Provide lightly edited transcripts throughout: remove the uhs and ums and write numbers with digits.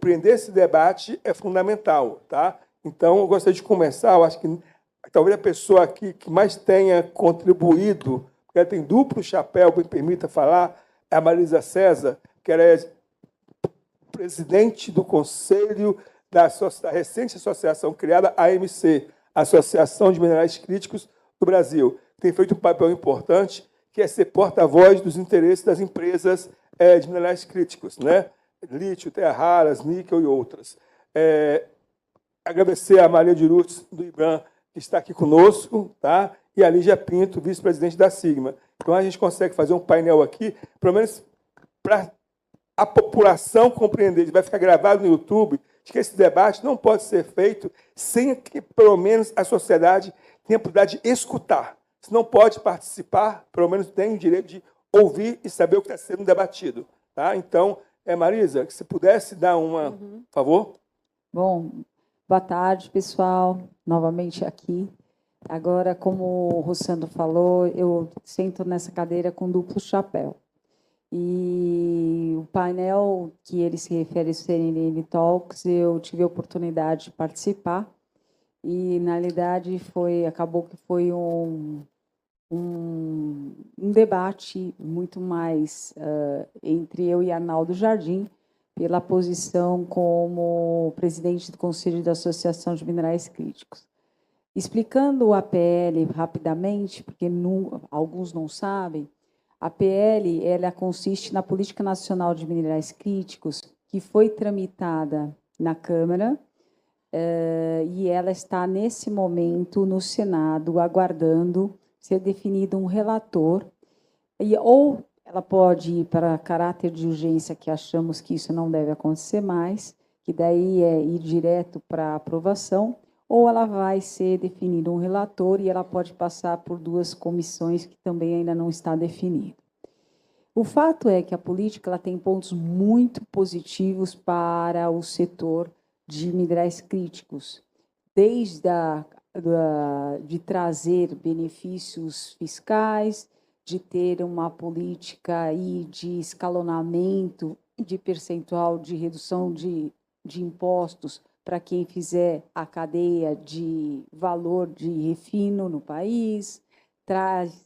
compreender esse debate é fundamental, tá? Então, eu gostaria de começar, eu acho que talvez a pessoa aqui que mais tenha contribuído, porque ela tem duplo chapéu, me permita falar, é a Marisa César, que ela é presidente do Conselho da recente associação criada, AMC, Associação de Minerais Críticos do Brasil, que tem feito um papel importante, que é ser porta-voz dos interesses das empresas de minerais críticos, né? Lítio, terras raras, níquel e outras. Agradecer a Maria de Lourdes do IBRAM, que está aqui conosco, tá? E a Lígia Pinto, vice-presidente da Sigma. Então, a gente consegue fazer um painel aqui, pelo menos para a população compreender, vai ficar gravado no YouTube, de que esse debate não pode ser feito sem que, pelo menos, a sociedade tenha a oportunidade de escutar. Se não pode participar, pelo menos tem o direito de ouvir e saber o que está sendo debatido. Tá? Então, Marisa, se pudesse dar uma... Por favor. Bom, boa tarde, pessoal. Novamente aqui. Agora, como o Rossandro falou, eu sento nessa cadeira com duplo chapéu. E o painel que ele se refere ao CNN Talks, eu tive a oportunidade de participar. E, na realidade, acabou que foi um debate muito mais entre eu e Arnaldo Jardim, pela posição como presidente do Conselho da Associação de Minerais Críticos. Explicando a PL rapidamente, porque alguns não sabem, a PL ela consiste na Política Nacional de Minerais Críticos, que foi tramitada na Câmara, e ela está, nesse momento, no Senado, aguardando ser definido um relator, ou ela pode ir para caráter de urgência, que achamos que isso não deve acontecer mais, que daí é ir direto para aprovação, ou ela vai ser definido um relator e ela pode passar por 2 comissões que também ainda não está definido. O fato é que a política ela tem pontos muito positivos para o setor de minerais críticos, desde de trazer benefícios fiscais, de ter uma política aí de escalonamento de percentual de redução de impostos para quem fizer a cadeia de valor de refino no país, traz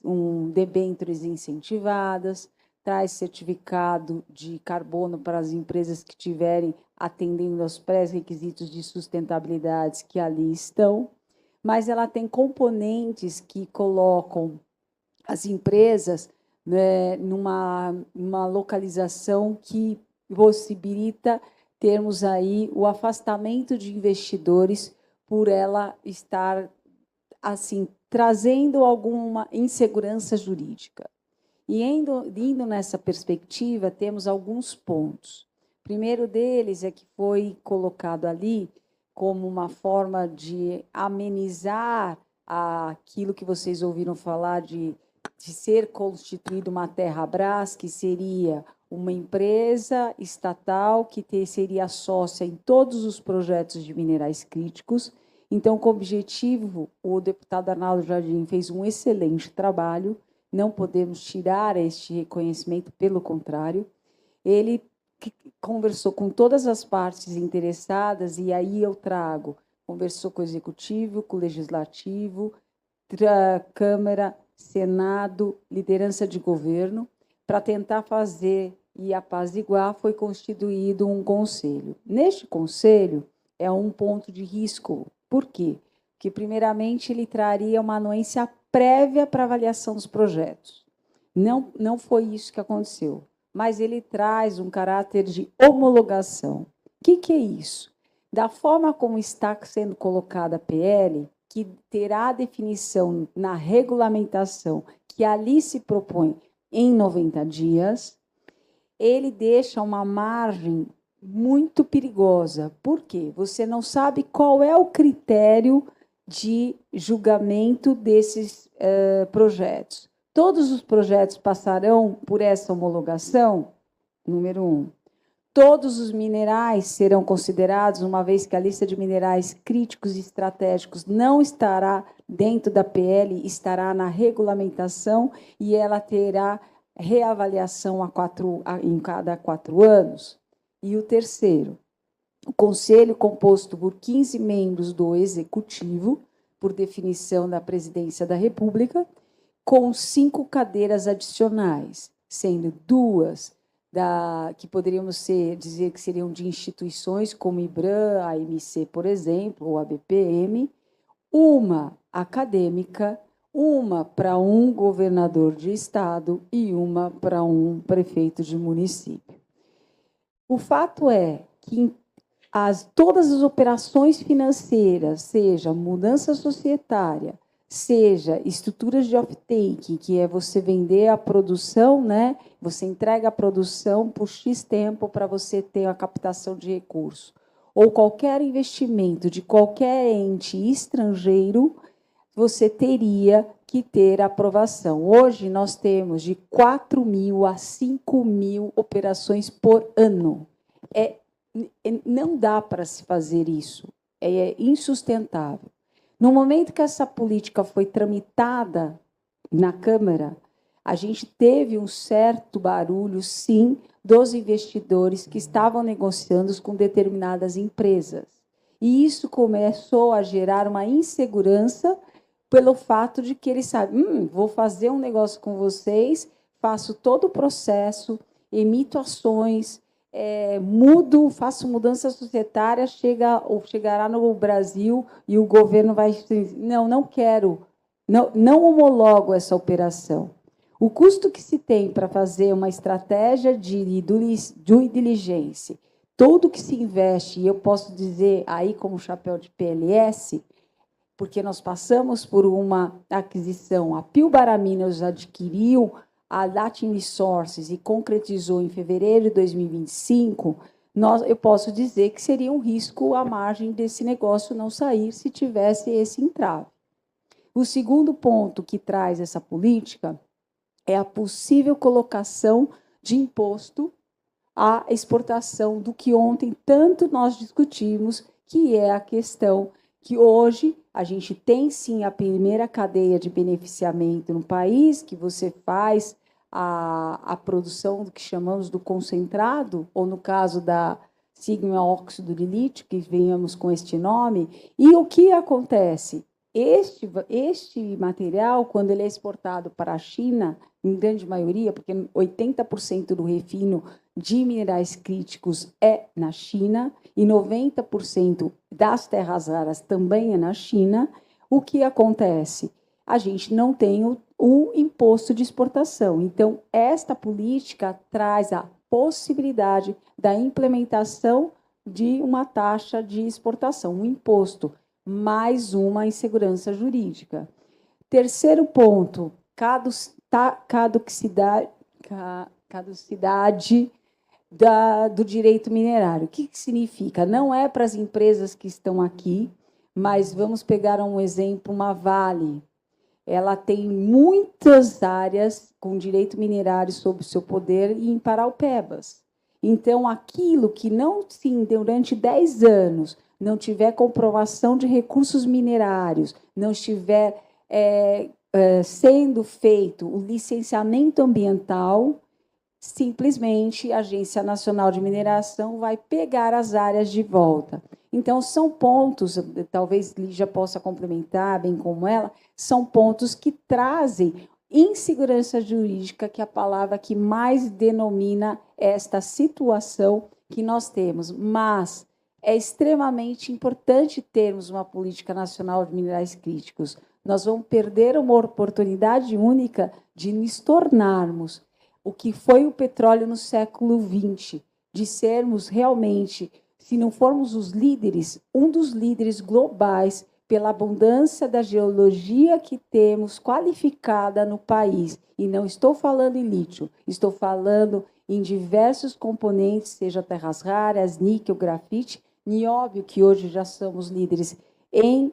debêntures incentivadas, traz certificado de carbono para as empresas que estiverem atendendo aos pré-requisitos de sustentabilidade que ali estão, mas ela tem componentes que colocam as empresas, né, numa localização que possibilita termos aí o afastamento de investidores por ela estar assim trazendo alguma insegurança jurídica. E indo nessa perspectiva, temos alguns pontos. O primeiro deles é que foi colocado ali como uma forma de amenizar aquilo que vocês ouviram falar de ser constituída uma Terrabras, que seria uma empresa estatal que seria sócia em todos os projetos de minerais críticos. Então, com o objetivo, o deputado Arnaldo Jardim fez um excelente trabalho, não podemos tirar este reconhecimento, pelo contrário. Ele conversou com todas as partes interessadas, e aí eu conversou com o Executivo, com o Legislativo, Câmara, Senado, liderança de governo, para tentar fazer e apaziguar, foi constituído um conselho. Neste conselho, é um ponto de risco. Por quê? Porque, primeiramente, ele traria uma anuência prévia para avaliação dos projetos. Não foi isso que aconteceu, mas ele traz um caráter de homologação. O que é isso? Da forma como está sendo colocada a PL, que terá a definição na regulamentação que ali se propõe em 90 dias, ele deixa uma margem muito perigosa. Por quê? Você não sabe qual é o critério de julgamento desses projetos. Todos os projetos passarão por essa homologação? Número 1. Todos os minerais serão considerados, uma vez que a lista de minerais críticos e estratégicos não estará dentro da PL, estará na regulamentação e ela terá reavaliação em cada 4 anos. E o terceiro, O conselho, composto por 15 membros do executivo, por definição da presidência da República, com 5 cadeiras adicionais, sendo 2 que poderíamos dizer que seriam de instituições como IBRAM, AMC, por exemplo, ou a BPM, uma acadêmica, uma para um governador de estado e uma para um prefeito de município. O fato é que todas as operações financeiras, seja mudança societária, seja estruturas de off-take, que é você vender a produção, né? Você entrega a produção por X tempo para você ter a captação de recursos, ou qualquer investimento de qualquer ente estrangeiro, você teria que ter aprovação. Hoje, nós temos de 4.000 a 5.000 operações por ano. Não dá para se fazer isso. É insustentável. No momento que essa política foi tramitada na Câmara, a gente teve um certo barulho, sim, dos investidores que estavam negociando com determinadas empresas. E isso começou a gerar uma insegurança pelo fato de que eles sabem, vou fazer um negócio com vocês, faço todo o processo, emito ações, faço mudança societária, chegará no Brasil e o governo vai dizer, não quero, não homologo essa operação. O custo que se tem para fazer uma estratégia de due diligence, tudo que se investe, e eu posso dizer aí como chapéu de PLS, porque nós passamos por uma aquisição, a Pilbara-Minas adquiriu a Latin Resources e concretizou em fevereiro de 2025, eu posso dizer que seria um risco à margem desse negócio não sair se tivesse esse entrave. O segundo ponto que traz essa política é a possível colocação de imposto à exportação do que ontem tanto nós discutimos, que é a questão que hoje a gente tem, sim, a primeira cadeia de beneficiamento no país, que você faz a produção do que chamamos do concentrado, ou no caso da sigma óxido de lítio, que venhamos com este nome, e o que acontece? Este material, quando ele é exportado para a China, em grande maioria, porque 80% do refino de minerais críticos é na China e 90% das terras raras também é na China, o que acontece? A gente não tem o imposto de exportação. Então, esta política traz a possibilidade da implementação de uma taxa de exportação, um imposto, mais uma insegurança jurídica. Terceiro ponto, caducidade do direito minerário. O que significa? Não é para as empresas que estão aqui, mas vamos pegar um exemplo, uma Vale. Ela tem muitas áreas com direito minerário sob seu poder e em Paraupebas. Então, aquilo que não, sim, durante 10 anos, não tiver comprovação de recursos minerários, não estiver sendo feito o licenciamento ambiental, simplesmente a Agência Nacional de Mineração vai pegar as áreas de volta. Então, são pontos, talvez Lígia possa complementar, bem como ela, são pontos que trazem insegurança jurídica, que é a palavra que mais denomina esta situação que nós temos. Mas é extremamente importante termos uma política nacional de minerais críticos. Nós vamos perder uma oportunidade única de nos tornarmos o que foi o petróleo no século XX, de sermos realmente, se não formos os líderes, um dos líderes globais pela abundância da geologia que temos qualificada no país. E não estou falando em lítio, estou falando em diversos componentes, seja terras raras, níquel, grafite, nióbio, que hoje já somos líderes em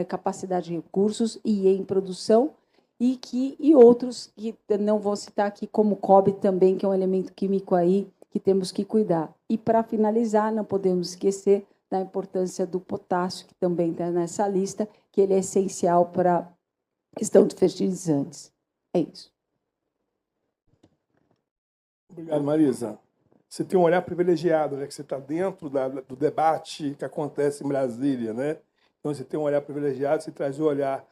capacidade de recursos e em produção, e outros que não vou citar aqui, como cobre também, que é um elemento químico aí que temos que cuidar. E, para finalizar, não podemos esquecer da importância do potássio, que também está nessa lista, que ele é essencial para a questão de fertilizantes. É isso. Obrigado, Marisa. você tem um olhar privilegiado, né? Que você está dentro do debate que acontece em Brasília, né? Então, você tem um olhar privilegiado, você traz o olhar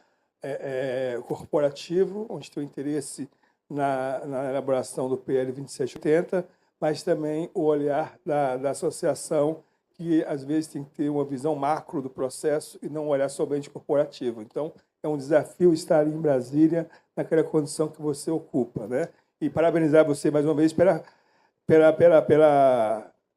corporativo, onde tem o interesse na elaboração do PL 2780, mas também o olhar da associação, que às vezes tem que ter uma visão macro do processo e não um olhar somente corporativo. Então, é um desafio estar ali em Brasília, naquela condição que você ocupa, né? E parabenizar você mais uma vez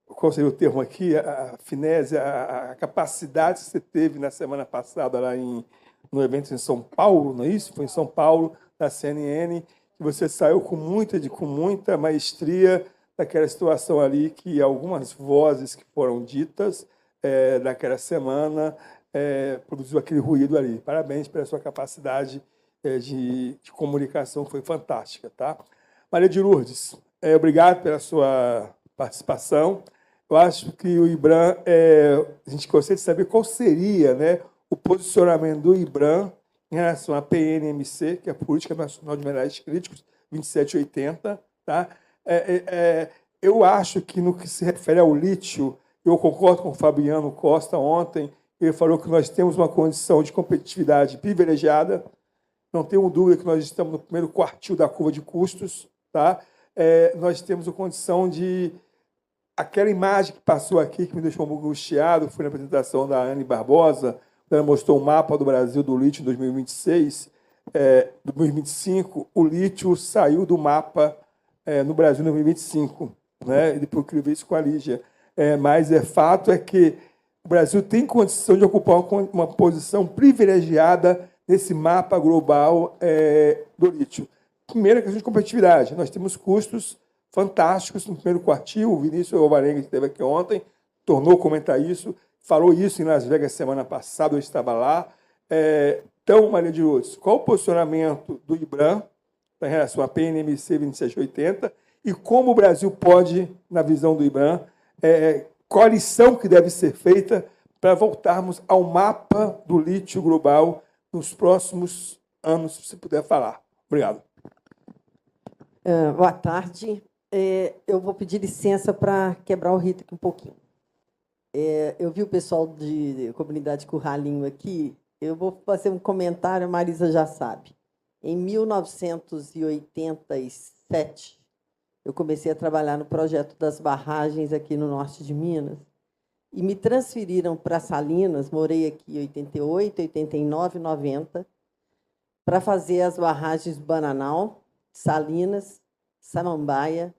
qual seria o termo aqui, a finese, a capacidade que você teve na semana passada lá no evento em São Paulo, não é isso? Foi em São Paulo, da CNN, que você saiu com muita maestria daquela situação ali, que algumas vozes que foram ditas naquela semana produziu aquele ruído ali. Parabéns pela sua capacidade de comunicação, foi fantástica, tá? Maria de Lourdes, obrigado pela sua participação. Eu acho que o IBRAM, a gente gostaria de saber qual seria, né, o posicionamento do IBRAM em relação à PNMC, que é a Política Nacional de Minerais Críticos, 2780. Tá? Eu acho que, no que se refere ao lítio, eu concordo com o Fabiano Costa ontem, ele falou que nós temos uma condição de competitividade privilegiada, não tenho dúvida que nós estamos no primeiro quartil da curva de custos, tá? Nós temos a condição de... Aquela imagem que passou aqui, que me deixou um pouco angustiado, foi na apresentação da Anne Barbosa, ela mostrou o mapa do Brasil do lítio em 2026, 2025, o lítio saiu do mapa no Brasil em 2025, né? E depois eu vi isso com a Lígia. Mas fato é que o Brasil tem condição de ocupar uma posição privilegiada nesse mapa global do lítio. Primeira questão de competitividade. Nós temos custos fantásticos no primeiro quartil. O Vinícius Alvarenga, que esteve aqui ontem, tornou a comentar isso, falou isso em Las Vegas semana passada, eu estava lá. Então, Maria de Lourdes, qual o posicionamento do IBRAM em relação à PNMC 2780 e como o Brasil pode, na visão do IBRAM, qual a lição que deve ser feita para voltarmos ao mapa do lítio global nos próximos anos, se puder falar. Obrigado. Boa tarde. Eu vou pedir licença para quebrar o rito aqui um pouquinho. Eu vi o pessoal de comunidade Curralinho aqui. Eu vou fazer um comentário, a Marisa já sabe. Em 1987, eu comecei a trabalhar no projeto das barragens aqui no norte de Minas e me transferiram para Salinas, morei aqui em 88, 89, 90, para fazer as barragens Bananal, Salinas, Samambaia,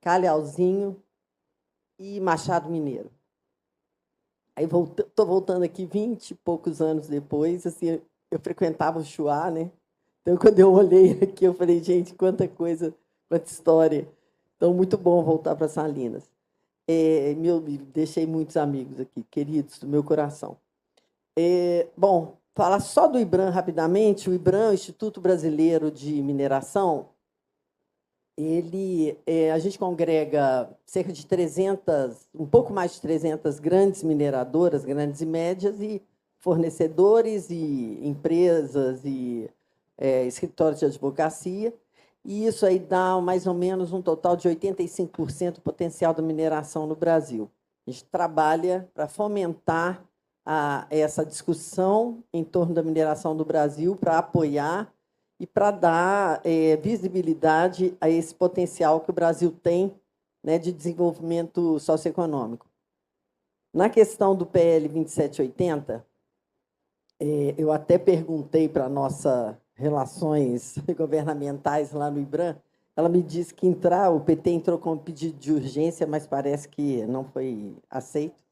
Calhauzinho e Machado Mineiro. Aí estou voltando aqui 20 e poucos anos depois, assim, eu frequentava o Chuá, né? Então, quando eu olhei aqui, eu falei, gente, quanta coisa, quanta história. Então, muito bom voltar para Salinas. Deixei muitos amigos aqui, queridos do meu coração. Bom, falar só do IBRAM rapidamente. O IBRAM, o Instituto Brasileiro de Mineração, a gente congrega cerca de 300, um pouco mais de 300 grandes mineradoras, grandes e médias, e fornecedores, e empresas, e escritórios de advocacia. E isso aí dá mais ou menos um total de 85% do potencial da mineração no Brasil. A gente trabalha para fomentar essa discussão em torno da mineração do Brasil, para apoiar e para dar visibilidade a esse potencial que o Brasil tem, né, de desenvolvimento socioeconômico. Na questão do PL 2780, eu até perguntei para a nossa relações governamentais lá no IBRAM, ela me disse que o PT entrou com um pedido de urgência, mas parece que não foi aceito.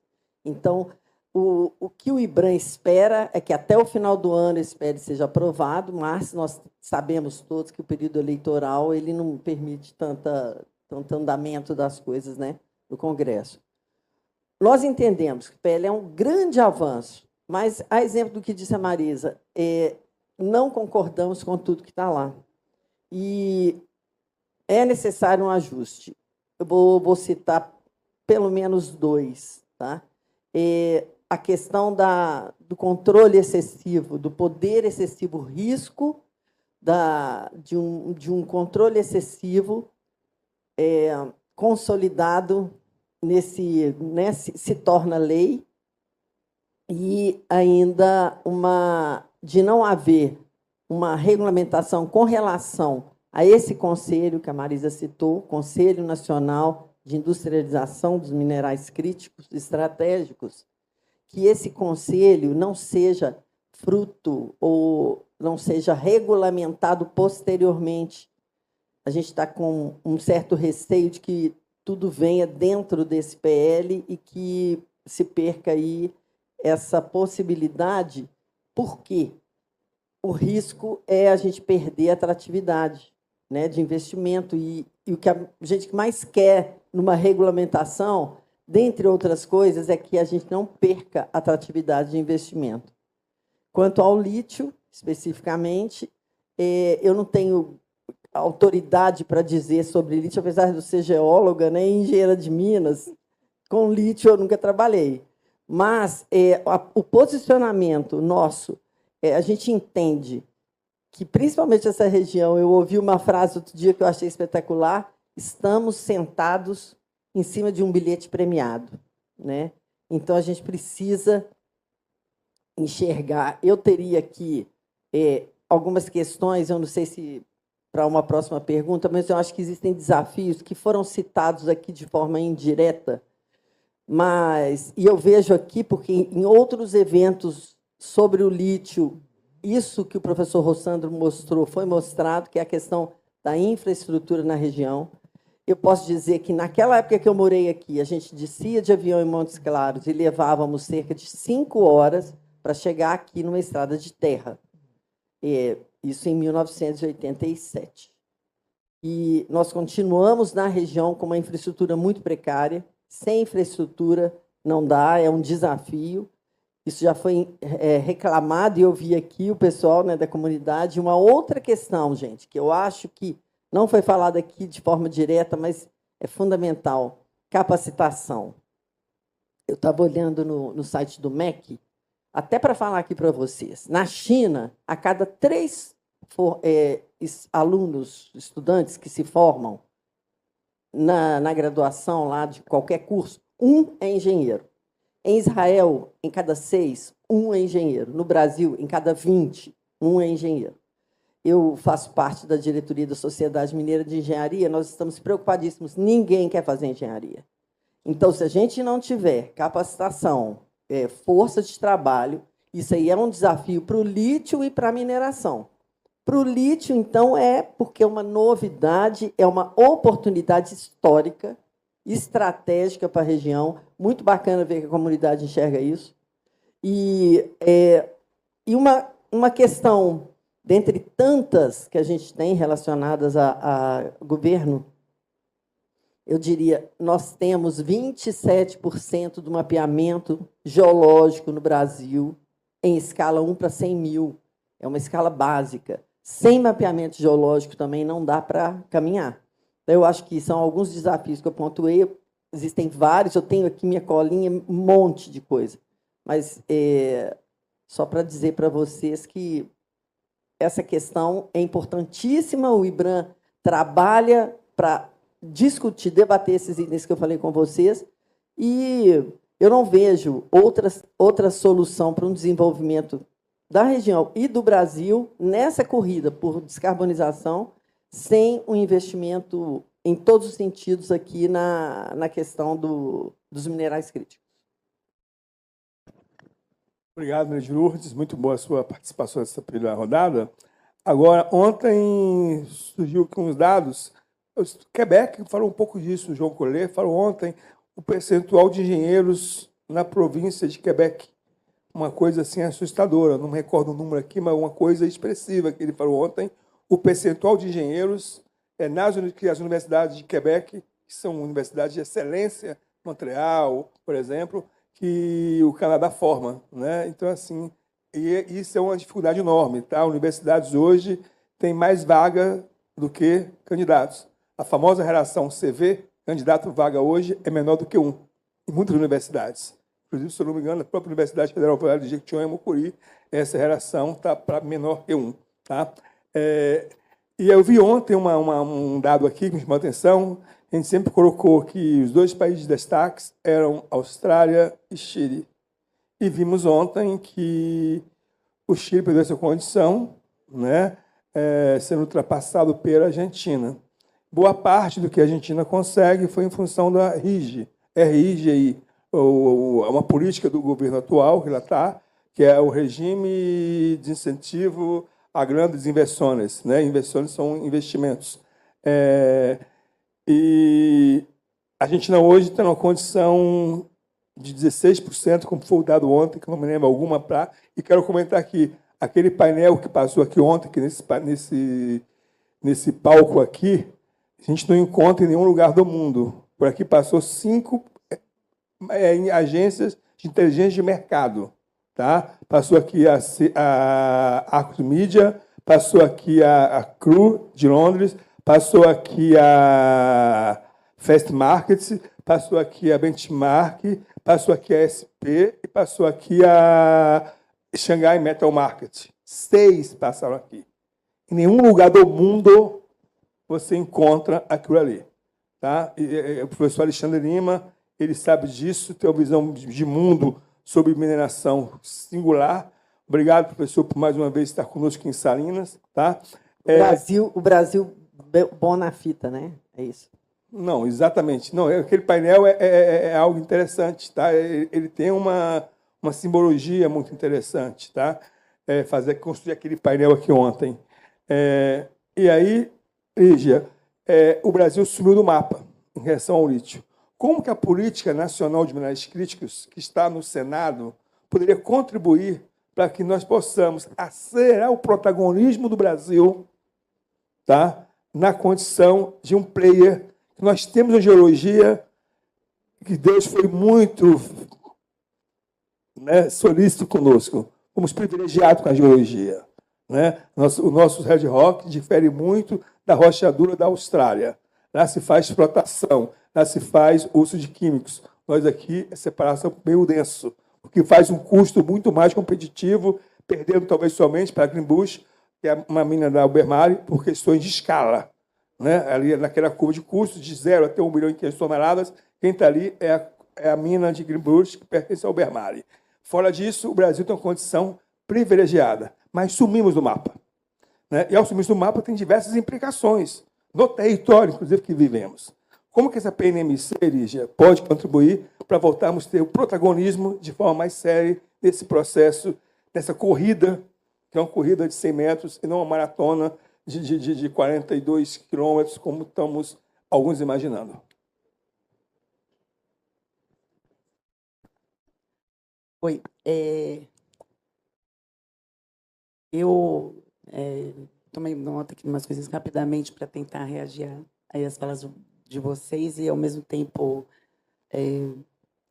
Então, o que o IBRAM espera é que até o final do ano esse PL seja aprovado, mas nós sabemos todos que o período eleitoral ele não permite tanto andamento das coisas, né, no Congresso. Nós entendemos que o PL é um grande avanço, mas, a exemplo do que disse a Marisa, não concordamos com tudo que está lá. E é necessário um ajuste. Eu vou citar pelo menos dois. Tá? A questão do controle excessivo, do poder excessivo, o risco de um controle excessivo consolidado se torna lei, e ainda de não haver uma regulamentação com relação a esse conselho que a Marisa citou, Conselho Nacional de Industrialização dos Minerais Críticos Estratégicos, que esse conselho não seja fruto ou não seja regulamentado posteriormente. A gente está com um certo receio de que tudo venha dentro desse PL e que se perca aí essa possibilidade, porque o risco é a gente perder a atratividade, né, de investimento. E o que a gente mais quer numa regulamentação, dentre outras coisas, é que a gente não perca a atratividade de investimento. Quanto ao lítio, especificamente, eu não tenho autoridade para dizer sobre lítio, apesar de eu ser geóloga, né, e engenheira de Minas. Com lítio eu nunca trabalhei. Mas o posicionamento nosso, a gente entende que, principalmente essa região, eu ouvi uma frase outro dia que eu achei espetacular: estamos sentados em cima de um bilhete premiado, né? Então, a gente precisa enxergar. Eu teria aqui algumas questões, eu não sei se para uma próxima pergunta, mas eu acho que existem desafios que foram citados aqui de forma indireta, e eu vejo aqui, porque em outros eventos sobre o lítio, isso que o professor Rossandro mostrou foi mostrado, que é a questão da infraestrutura na região. Eu posso dizer que, naquela época que eu morei aqui, a gente descia de avião em Montes Claros e levávamos cerca de 5 horas para chegar aqui numa estrada de terra. Isso em 1987. E nós continuamos na região com uma infraestrutura muito precária. Sem infraestrutura não dá, é um desafio. Isso já foi reclamado, e eu vi aqui o pessoal, né, da comunidade. Uma outra questão, gente, que eu acho que não foi falada aqui de forma direta, mas é fundamental: capacitação. Eu estava olhando no site do MEC, até para falar aqui para vocês. Na China, a cada 3 alunos, estudantes que se formam na graduação lá de qualquer curso, 1 é engenheiro. Em Israel, em cada 6, 1 é engenheiro. No Brasil, em cada 20, 1 é engenheiro. Eu faço parte da diretoria da Sociedade Mineira de Engenharia, nós estamos preocupadíssimos, ninguém quer fazer engenharia. Então, se a gente não tiver capacitação, força de trabalho, isso aí é um desafio para o lítio e para a mineração. Para o lítio, então, porque é uma novidade, é uma oportunidade histórica, estratégica para a região. Muito bacana ver que a comunidade enxerga isso. E uma questão, dentre tantas que a gente tem relacionadas a governo, eu diria, nós temos 27% do mapeamento geológico no Brasil em escala 1 para 100 mil. É uma escala básica. Sem mapeamento geológico também não dá para caminhar. Então, eu acho que são alguns desafios que eu pontuei. Existem vários, eu tenho aqui minha colinha, um monte de coisa. Mas só para dizer para vocês que essa questão é importantíssima. O IBRAM trabalha para discutir, debater esses itens que eu falei com vocês, e eu não vejo outra solução para um desenvolvimento da região e do Brasil nessa corrida por descarbonização sem um investimento em todos os sentidos aqui na questão dos minerais críticos. Obrigado, Maria de Lourdes. Muito boa a sua participação nessa primeira rodada. Agora, ontem surgiu aqui uns dados. O Quebec falou um pouco disso, o João Collet falou ontem, o percentual de engenheiros na província de Quebec. Uma coisa assim assustadora, não me recordo o número aqui, mas uma coisa expressiva que ele falou ontem. O percentual de engenheiros nas universidades de Quebec, que são universidades de excelência, Montreal, por exemplo, que o Canadá forma, né? Então, assim, isso é uma dificuldade enorme, tá? Universidades hoje têm mais vaga do que candidatos. A famosa relação CV, candidato-vaga hoje, é menor do que 1, em muitas universidades. Inclusive, se eu não me engano, a própria Universidade Federal de Jequitinhonha e Mucuri, essa relação está para menor que 1. Tá? E eu vi ontem um dado aqui que me chamou a atenção, a gente sempre colocou que os 2 países de destaques eram Austrália e Chile. E vimos ontem que o Chile perdeu essa condição, né, sendo ultrapassado pela Argentina. Boa parte do que a Argentina consegue foi em função da RIGI, RIGI, uma política do governo atual que ela está, que é o regime de incentivo a grandes inversões, né? Inversões são investimentos. E a Argentina hoje está numa condição de 16%, como foi o dado ontem, que eu não me lembro alguma, e quero comentar aqui, aquele painel que passou aqui ontem, que nesse palco aqui, a gente não encontra em nenhum lugar do mundo. Por aqui passou 5 agências de inteligência de mercado. Tá? Passou aqui a Arcus Media, passou aqui a Cru, de Londres, passou aqui a Fast Markets, passou aqui a Benchmark, passou aqui a SP e passou aqui a Shanghai Metal Market. 6 passaram aqui. Em nenhum lugar do mundo você encontra aquilo ali. Tá? O professor Alexandre Lima, ele sabe disso, tem uma visão de mundo sobre mineração singular. Obrigado, professor, por mais uma vez estar conosco em Salinas. Tá? O Brasil bom na fita, né? É isso. Não, exatamente. Não, aquele painel é algo interessante. Tá? Ele tem uma simbologia muito interessante. Tá? Construir aquele painel aqui ontem. E aí, Lígia, o Brasil sumiu do mapa em relação ao lítio. Como que a Política Nacional de Minerais Críticos, que está no Senado, poderia contribuir para que nós possamos acelerar o protagonismo do Brasil, tá, na condição de um player? Nós temos uma geologia que Deus foi muito, né, solícito conosco. Fomos privilegiados com a geologia. Né? O nosso Red Rock difere muito da rochadura da Austrália. Lá se faz explotação, lá se faz uso de químicos. Nós aqui é separação meio denso, o que faz um custo muito mais competitivo, perdendo talvez somente para a Greenbush, que é uma mina da Albemarle, por questões de escala. Né? Ali naquela curva de custos, de 0 até 1 milhão em toneladas, quem está ali é a mina de Greenbush, que pertence ao Albemarle. Fora disso, o Brasil tem uma condição privilegiada, mas sumimos do mapa. Né? E ao sumirmos do mapa tem diversas implicações no território, inclusive, que vivemos. Como que essa PNMC, Lígia, pode contribuir para voltarmos a ter o protagonismo de forma mais séria nesse processo, nessa corrida, que é uma corrida de 100 metros e não uma maratona de 42 quilômetros, como estamos alguns imaginando? Oi. Eu tomei nota aqui de umas coisas rapidamente para tentar reagir aí às falas de vocês e, ao mesmo tempo,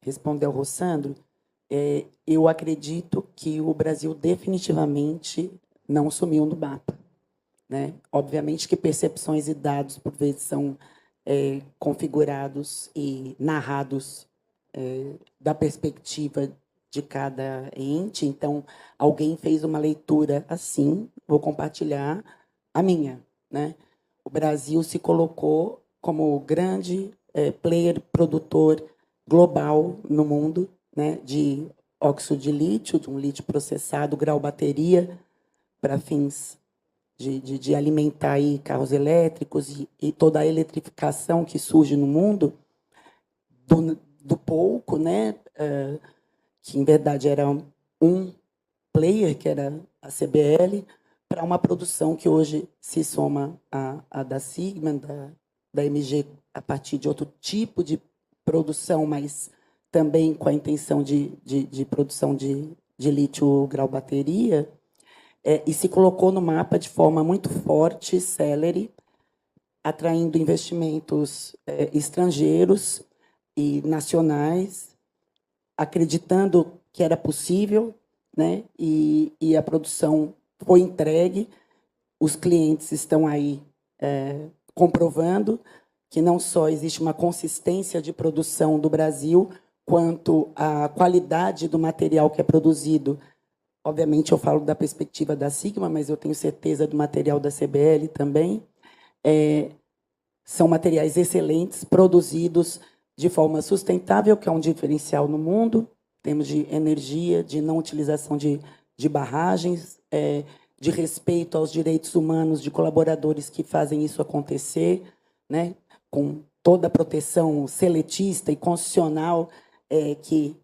responder ao Rossandro. Eu acredito que o Brasil definitivamente não sumiu no mapa. Né? Obviamente que percepções e dados, por vezes, são configurados e narrados da perspectiva de cada ente. Então, alguém fez uma leitura assim, vou compartilhar a minha. Né? O Brasil se colocou como grande player produtor global no mundo, né, de óxido de lítio, de um lítio processado, grau bateria, para fins de alimentar aí carros elétricos e toda a eletrificação que surge no mundo, do pouco, né, que, em verdade, era um player, que era a CBL, para uma produção que hoje se soma à da Sigma, da MG, a partir de outro tipo de produção, mas também com a intenção de produção de lítio grau bateria, e se colocou no mapa de forma muito forte, célere, atraindo investimentos estrangeiros e nacionais, acreditando que era possível, né? E a produção foi entregue, os clientes estão aí comprovando que não só existe uma consistência de produção do Brasil, quanto a qualidade do material que é produzido. Obviamente, eu falo da perspectiva da Sigma, mas eu tenho certeza do material da CBL também. são materiais excelentes, produzidos de forma sustentável, que é um diferencial no mundo, em termos de energia, de não utilização de barragens, de respeito aos direitos humanos de colaboradores que fazem isso acontecer, né, com toda a proteção seletista e constitucional que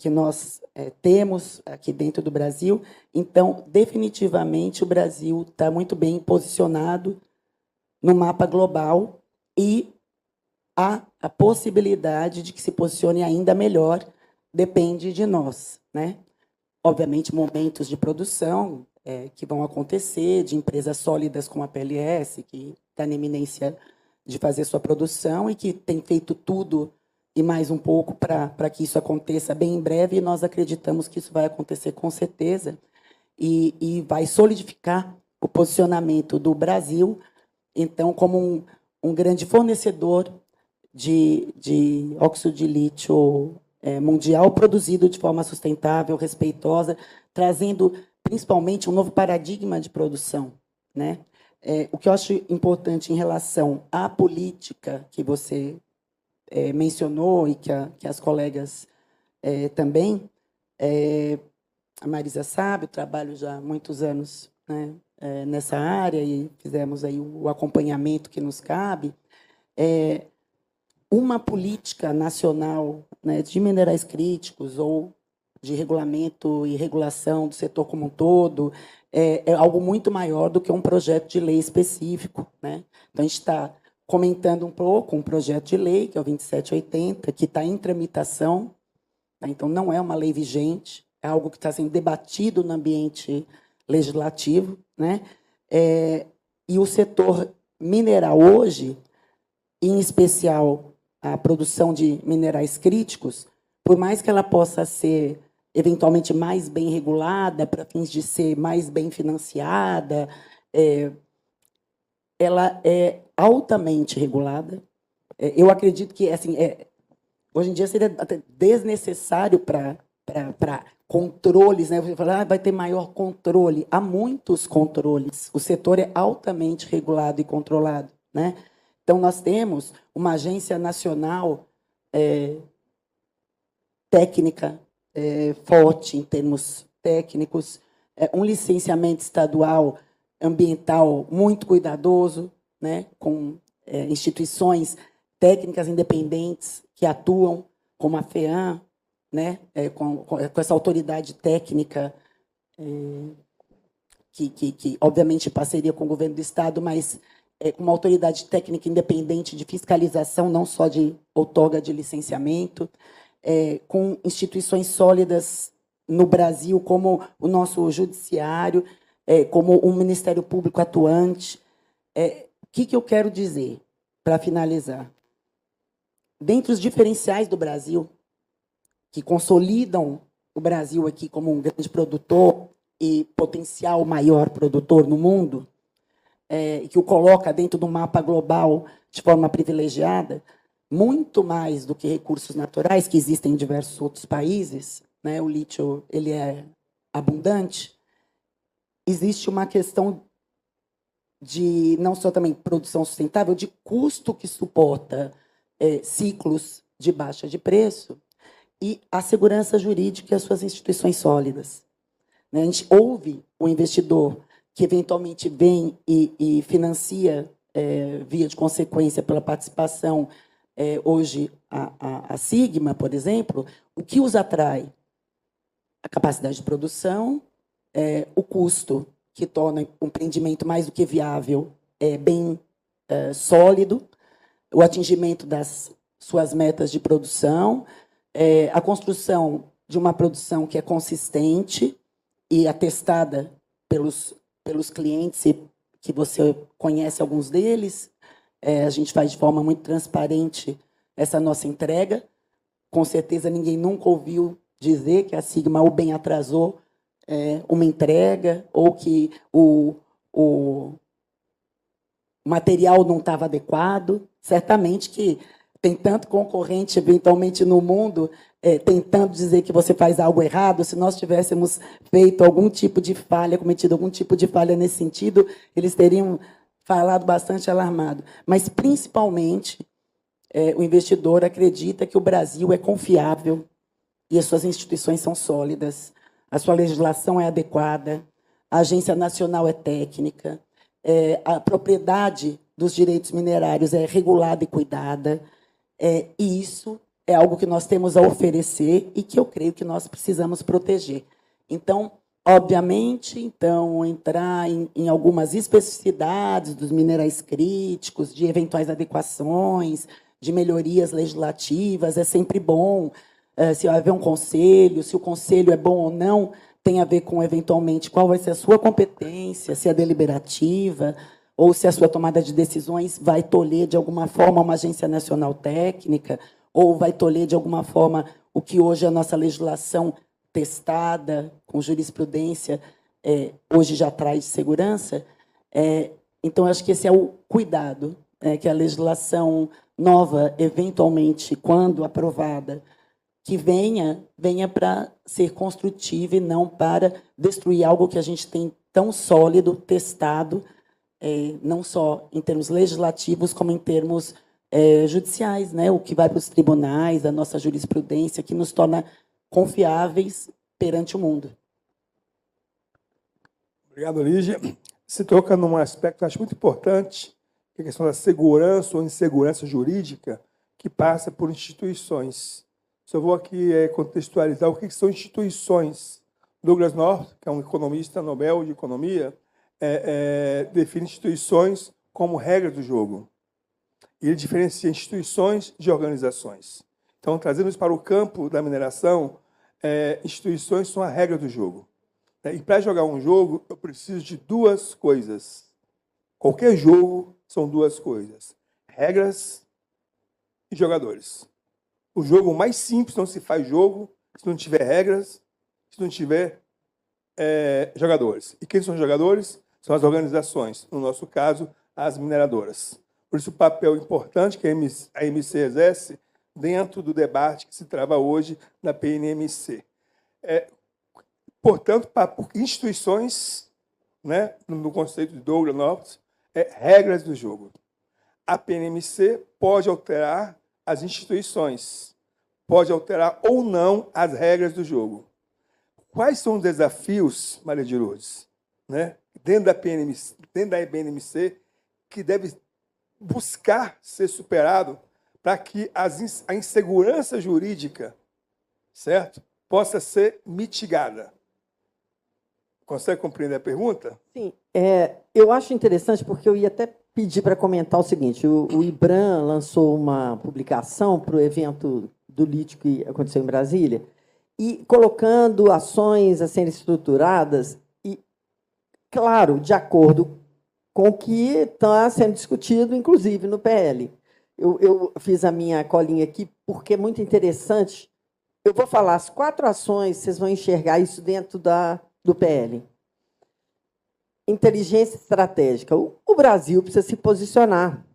nós temos aqui dentro do Brasil. Então, definitivamente, o Brasil está muito bem posicionado no mapa global e há a possibilidade de que se posicione ainda melhor, depende de nós, né? Obviamente, momentos de produção que vão acontecer, de empresas sólidas como a PLS, que está na iminência de fazer sua produção e que tem feito tudo e mais um pouco para que isso aconteça bem em breve, e nós acreditamos que isso vai acontecer com certeza, e vai solidificar o posicionamento do Brasil, então, como um grande fornecedor de óxido de lítio mundial, produzido de forma sustentável, respeitosa, trazendo principalmente um novo paradigma de produção, né? O que eu acho importante em relação à política que você mencionou e que as colegas também, a Marisa sabe, eu trabalho já há muitos anos, né, nessa área e fizemos aí o acompanhamento que nos cabe. Uma política nacional, né, de minerais críticos ou de regulamento e regulação do setor como um todo é algo muito maior do que um projeto de lei específico, né? Então, a gente está comentando um pouco um projeto de lei, que é o 2780, que está em tramitação, tá? Então, não é uma lei vigente, é algo que está sendo debatido no ambiente legislativo, né? E o setor mineral hoje, em especial a produção de minerais críticos, por mais que ela possa ser eventualmente mais bem regulada, para fins de ser mais bem financiada, ela é altamente regulada. Eu acredito que, assim, hoje em dia seria até desnecessário para controles, né? Você fala, vai ter maior controle. Há muitos controles. O setor é altamente regulado e controlado, né? Então, nós temos uma agência nacional técnica forte em termos técnicos, um licenciamento estadual ambiental muito cuidadoso, né, com instituições técnicas independentes que atuam, como a FEAM, né, com essa autoridade técnica, que obviamente, em parceria com o governo do Estado, mas com uma autoridade técnica independente de fiscalização, não só de outorga de licenciamento, com instituições sólidas no Brasil, como o nosso judiciário, como um Ministério Público atuante. O que eu quero dizer, para finalizar? Dentre os diferenciais do Brasil, que consolidam o Brasil aqui como um grande produtor e potencial maior produtor no mundo, que o coloca dentro do mapa global de forma privilegiada, muito mais do que recursos naturais, que existem em diversos outros países, né? O lítio ele é abundante, existe uma questão de não só também produção sustentável, de custo que suporta ciclos de baixa de preço e a segurança jurídica e as suas instituições sólidas. Né? A gente ouve o investidor que eventualmente vem e financia, via de consequência, pela participação, hoje, a Sigma, por exemplo, o que os atrai? A capacidade de produção, o custo, que torna o empreendimento mais do que viável, bem sólido, o atingimento das suas metas de produção, a construção de uma produção que é consistente e atestada pelos clientes, que você conhece alguns deles. A gente faz de forma muito transparente essa nossa entrega. Com certeza, ninguém nunca ouviu dizer que a Sigma ou bem atrasou uma entrega, ou que o material não estava adequado. Certamente que tem tanto concorrente, eventualmente, no mundo, tentando dizer que você faz algo errado. Se nós tivéssemos feito algum tipo de falha, cometido algum tipo de falha nesse sentido, eles teriam falado bastante alarmado, mas, principalmente, o investidor acredita que o Brasil é confiável e as suas instituições são sólidas, a sua legislação é adequada, a Agência Nacional é técnica, a propriedade dos direitos minerários é regulada e cuidada, e isso é algo que nós temos a oferecer e que eu creio que nós precisamos proteger. Então, obviamente, entrar em algumas especificidades dos minerais críticos, de eventuais adequações, de melhorias legislativas, é sempre bom. Se haver um conselho, se o conselho é bom ou não, tem a ver com, eventualmente, qual vai ser a sua competência, se é deliberativa, ou se a sua tomada de decisões vai tolher, de alguma forma, uma agência nacional técnica, ou vai tolher, de alguma forma, o que hoje a nossa legislação testada, com jurisprudência, hoje já traz segurança. Então, acho que esse é o cuidado, que a legislação nova, eventualmente, quando aprovada, que venha para ser construtiva e não para destruir algo que a gente tem tão sólido, testado, não só em termos legislativos, como em termos judiciais, né? O que vai para os tribunais, a nossa jurisprudência, que nos torna confiáveis perante o mundo. Obrigado, Lígia. Se toca num aspecto que eu acho muito importante, que é a questão da segurança ou insegurança jurídica, que passa por instituições. Só vou aqui contextualizar o que são instituições. Douglas North, que é um economista Nobel de Economia, define instituições como regras do jogo. E ele diferencia instituições de organizações. Então, trazendo isso para o campo da mineração, instituições são a regra do jogo. E para jogar um jogo, eu preciso de duas coisas. Qualquer jogo são duas coisas: regras e jogadores. O jogo mais simples não se faz jogo se não tiver regras, se não tiver jogadores. E quem são os jogadores? São as organizações, no nosso caso, as mineradoras. Por isso, o papel importante que a MC exerce dentro do debate que se trava hoje na PNMC. Portanto, por instituições, né, no conceito de Douglas North, regras do jogo. A PNMC pode alterar as instituições, pode alterar ou não as regras do jogo. Quais são os desafios, Maria de Lourdes, né, dentro da PNMC, que deve buscar ser superado para que a insegurança jurídica, certo, possa ser mitigada? Consegue compreender a pergunta? Sim. Eu acho interessante, porque eu ia até pedir para comentar o seguinte: o IBRAM lançou uma publicação para o evento do lítio que aconteceu em Brasília, e colocando ações a serem estruturadas, e, claro, de acordo com o que está sendo discutido, inclusive no PL. Eu fiz a minha colinha aqui, porque é muito interessante. Eu vou falar as 4 ações, vocês vão enxergar isso dentro do PL. Inteligência estratégica. O Brasil precisa se posicionar,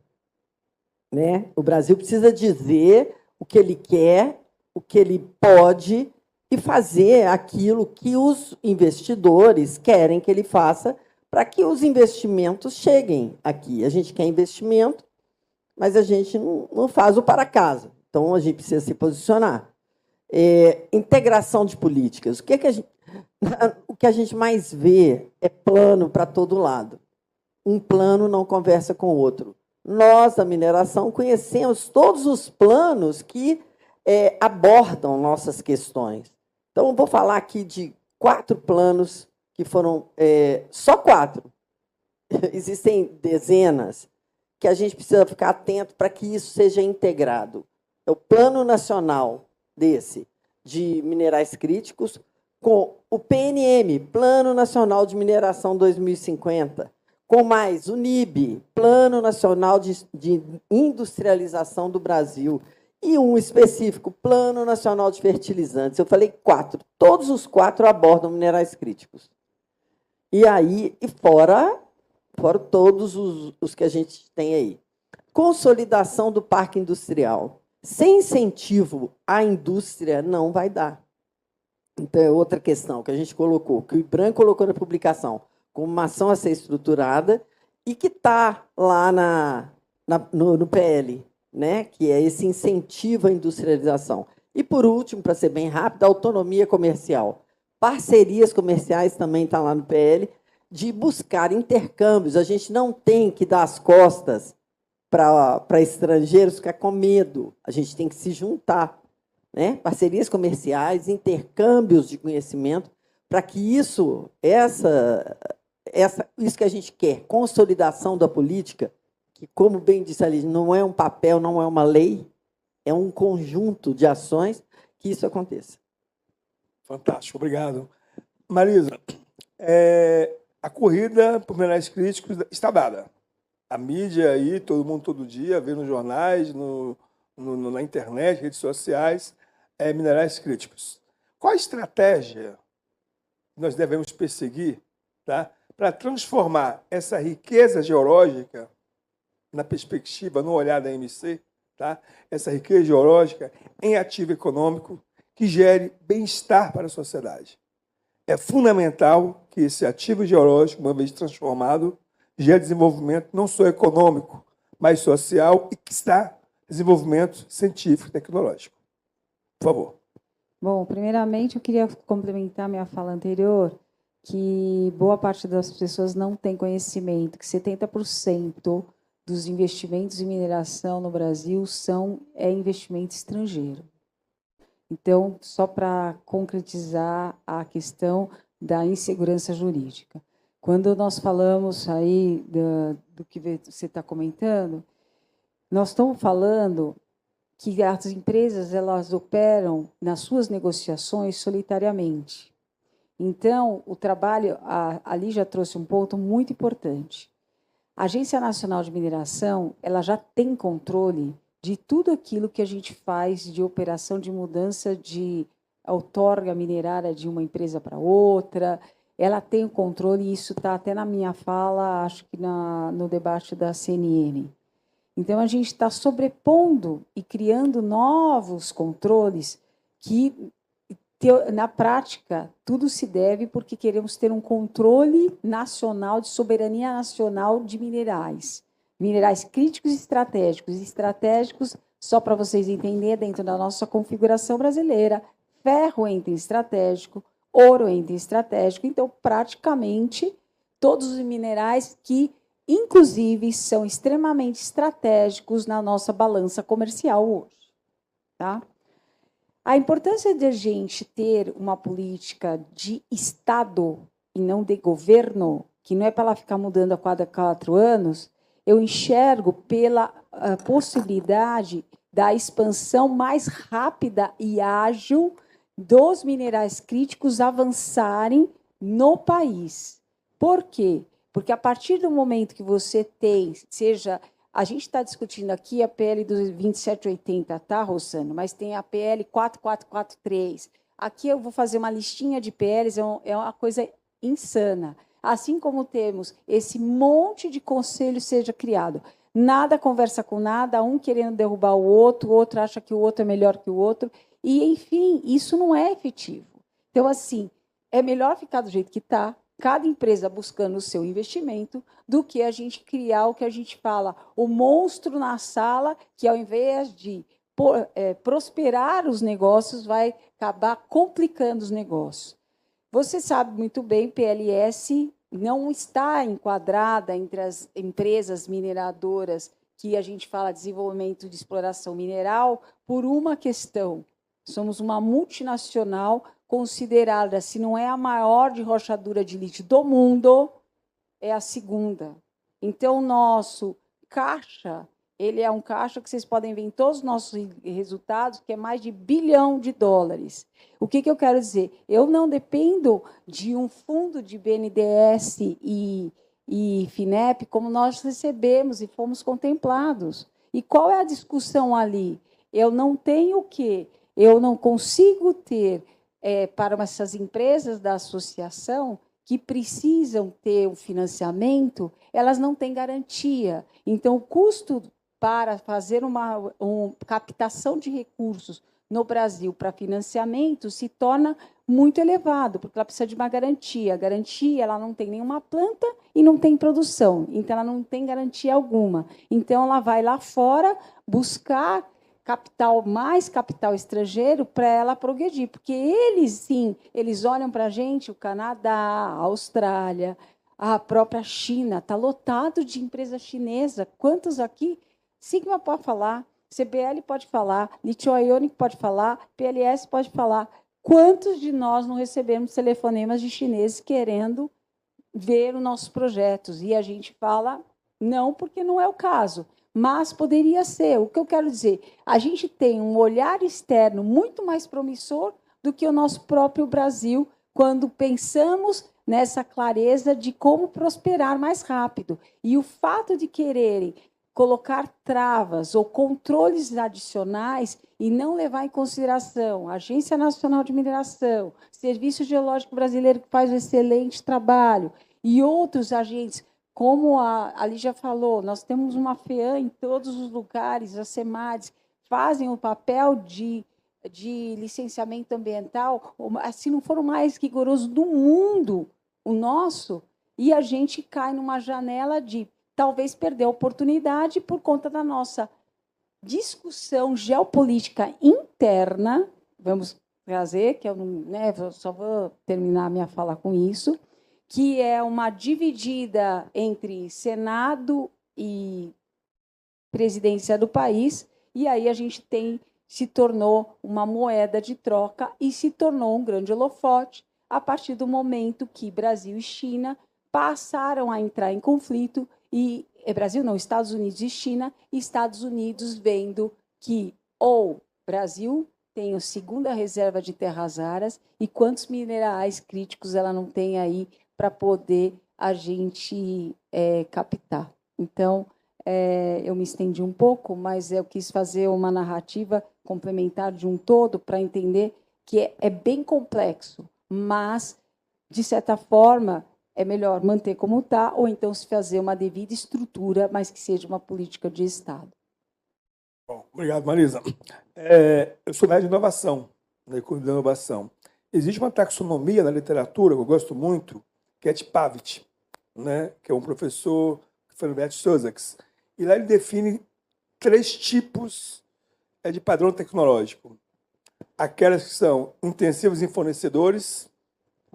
né? O Brasil precisa dizer o que ele quer, o que ele pode, e fazer aquilo que os investidores querem que ele faça para que os investimentos cheguem aqui. A gente quer investimento, mas a gente não faz o para casa. Então, a gente precisa se posicionar. Integração de políticas. O que a gente mais vê é plano para todo lado. Um plano não conversa com o outro. Nós, da mineração, conhecemos todos os planos que abordam nossas questões. Então, eu vou falar aqui de 4 planos que foram só 4. Existem dezenas que a gente precisa ficar atento para que isso seja integrado. É o Plano Nacional de Minerais Críticos, com o PNM, Plano Nacional de Mineração 2050, com mais o NIB, Plano Nacional de Industrialização do Brasil, e um específico, Plano Nacional de Fertilizantes. Eu falei 4. Todos os 4 abordam minerais críticos. E aí, fora todos os que a gente tem aí. Consolidação do parque industrial. Sem incentivo à indústria, não vai dar. Então, é outra questão que a gente colocou, que o IBRAM colocou na publicação, como uma ação a ser estruturada, e que está lá no PL, né? Que é esse incentivo à industrialização. E, por último, para ser bem rápido, a autonomia comercial. Parcerias comerciais também está lá no PL, de buscar intercâmbios. A gente não tem que dar as costas para estrangeiros ficar com medo. A gente tem que se juntar, né? Parcerias comerciais, intercâmbios de conhecimento, para que isso que a gente quer, consolidação da política, que, como bem disse ali, não é um papel, não é uma lei, é um conjunto de ações, que isso aconteça. Fantástico, obrigado. Marisa, a corrida por minerais críticos está dada. A mídia aí, todo mundo todo dia, vê nos jornais, na internet, redes sociais, minerais críticos. Qual a estratégia que nós devemos perseguir, tá, para transformar essa riqueza geológica, na perspectiva, no olhar da MC, tá, essa riqueza geológica em ativo econômico que gere bem-estar para a sociedade? É fundamental que esse ativo geológico, uma vez transformado, gere desenvolvimento não só econômico, mas social e que está desenvolvimento científico e tecnológico. Por favor. Bom, primeiramente, eu queria complementar minha fala anterior, que boa parte das pessoas não tem conhecimento, que 70% dos investimentos em mineração no Brasil é investimento estrangeiro. Então, só para concretizar a questão da insegurança jurídica. Quando nós falamos aí do que você está comentando, nós estamos falando que as empresas elas operam nas suas negociações solitariamente. Então, o trabalho, ali já trouxe um ponto muito importante. A Agência Nacional de Mineração ela já tem controle de tudo aquilo que a gente faz de operação de mudança de outorga minerária de uma empresa para outra. Ela tem o controle, e isso está até na minha fala, acho que no debate da CNN. Então, a gente está sobrepondo e criando novos controles que, na prática, tudo se deve porque queremos ter um controle nacional, de soberania nacional de minerais. Minerais críticos e estratégicos. Estratégicos, só para vocês entenderem, dentro da nossa configuração brasileira, ferro entra em estratégico, ouro entra em estratégico. Então, praticamente, todos os minerais que, inclusive, são extremamente estratégicos na nossa balança comercial hoje. Tá? A importância de a gente ter uma política de Estado e não de governo, que não é para ela ficar mudando a cada 4 anos, eu enxergo pela possibilidade da expansão mais rápida e ágil dos minerais críticos avançarem no país. Por quê? Porque a partir do momento que você tem, a gente está discutindo aqui a PL do 2780, tá, Rossano? Mas tem a PL 4443. Aqui eu vou fazer uma listinha de PLs, é uma coisa insana. Assim como temos esse monte de conselho seja criado. Nada conversa com nada, um querendo derrubar o outro acha que o outro é melhor que o outro. E, enfim, isso não é efetivo. Então, assim, é melhor ficar do jeito que está, cada empresa buscando o seu investimento, do que a gente criar o que a gente fala, o monstro na sala, que ao invés de prosperar os negócios, vai acabar complicando os negócios. Você sabe muito bem, PLS não está enquadrada entre as empresas mineradoras que a gente fala desenvolvimento de exploração mineral por uma questão. Somos uma multinacional considerada, se não é a maior de rachadura de lítio do mundo, é a segunda. Então, o nosso caixa, ele é um caixa que vocês podem ver em todos os nossos resultados, que é mais de $1 bilhão. O que eu quero dizer? Eu não dependo de um fundo de BNDES e FINEP, como nós recebemos e fomos contemplados. E qual é a discussão ali? Eu não tenho o quê? Eu não consigo ter, para essas empresas da associação, que precisam ter um financiamento, elas não têm garantia. Então, o custo para fazer uma captação de recursos no Brasil para financiamento se torna muito elevado, porque ela precisa de uma garantia. A garantia, ela não tem nenhuma planta e não tem produção, então ela não tem garantia alguma. Então, ela vai lá fora buscar capital, mais capital estrangeiro para ela progredir, porque eles, sim, eles olham para a gente, o Canadá, a Austrália, a própria China, está lotado de empresa chinesa. Quantos aqui? Sigma pode falar, CBL pode falar, Lithium Ionic pode falar, PLS pode falar. Quantos de nós não recebemos telefonemas de chineses querendo ver os nossos projetos? E a gente fala, não, porque não é o caso. Mas poderia ser. O que eu quero dizer? A gente tem um olhar externo muito mais promissor do que o nosso próprio Brasil, quando pensamos nessa clareza de como prosperar mais rápido. E o fato de quererem colocar travas ou controles adicionais e não levar em consideração a Agência Nacional de Mineração, Serviço Geológico Brasileiro, que faz um excelente trabalho, e outros agentes, como a Lígia falou, nós temos uma FEAM em todos os lugares, as SEMADs fazem o papel de licenciamento ambiental, se não for o mais rigoroso do mundo, o nosso, e a gente cai numa janela de talvez perder a oportunidade por conta da nossa discussão geopolítica interna, vamos trazer, que eu não, né, só vou terminar a minha fala com isso, que é uma dividida entre Senado e presidência do país, e aí a gente se tornou uma moeda de troca e se tornou um grande holofote a partir do momento que Brasil e China passaram a entrar em conflito, e Brasil não, Estados Unidos e China, e Estados Unidos vendo que ou Brasil tem a segunda reserva de terras raras e quantos minerais críticos ela não tem aí para poder a gente captar. Então, eu me estendi um pouco, mas eu quis fazer uma narrativa complementar de um todo para entender que é bem complexo, mas, de certa forma, é melhor manter como está, ou então se fazer uma devida estrutura, mas que seja uma política de Estado. Bom, obrigado, Marisa. Eu sou da área de inovação, da economia da inovação. Existe uma taxonomia na literatura, que eu gosto muito, que é de Pavitt, né? Que é um professor que foi no Universidade de Sussex. E lá ele define 3 tipos de padrão tecnológico. Aquelas que são intensivos em fornecedores,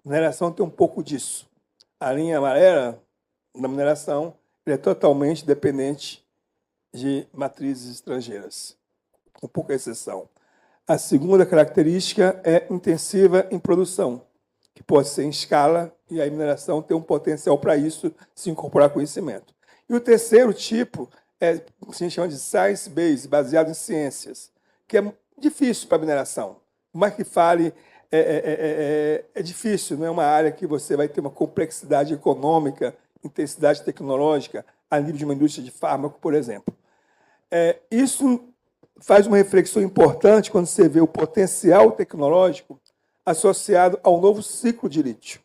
mineração tem um pouco disso. A linha amarela da mineração é totalmente dependente de matrizes estrangeiras, com pouca exceção. A segunda característica é intensiva em produção, que pode ser em escala, e a mineração tem um potencial para isso, se incorporar conhecimento. E o terceiro tipo a gente chama de science-based, baseado em ciências, que é difícil para a mineração. Por mais que fale, é difícil, não é uma área que você vai ter uma complexidade econômica, intensidade tecnológica, a nível de uma indústria de fármaco, por exemplo. Isso faz uma reflexão importante quando você vê o potencial tecnológico associado ao novo ciclo de lítio.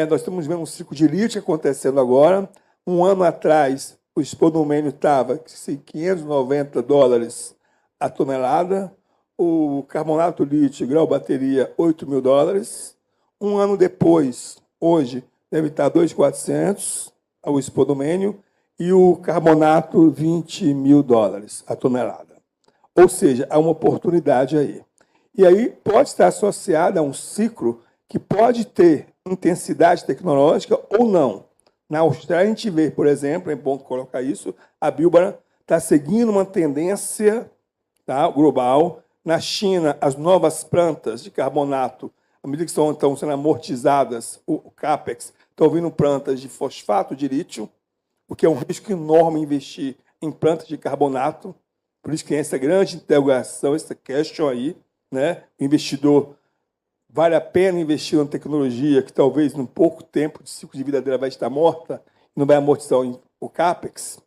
Nós estamos vendo um ciclo de lítio acontecendo agora. Um ano atrás, o spodumênio estava $590 a tonelada, o carbonato lítio, grau bateria, $8.000. Um ano depois, hoje, deve estar $2.400 o spodumênio e o carbonato $20.000 a tonelada. Ou seja, há uma oportunidade aí. E aí pode estar associada a um ciclo que pode ter intensidade tecnológica ou não. Na Austrália, a gente vê, por exemplo, é bom colocar isso, a Pilbara está seguindo uma tendência, tá, global. Na China, as novas plantas de carbonato, à medida que estão sendo amortizadas, o CAPEX, estão vindo plantas de fosfato de lítio, o que é um risco enorme investir em plantas de carbonato. Por isso que tem essa grande interrogação, essa question aí, né? O investidor, vale a pena investir em tecnologia que talvez, num pouco tempo de ciclo de vida dela, vai estar morta, não vai amortizar o CAPEX,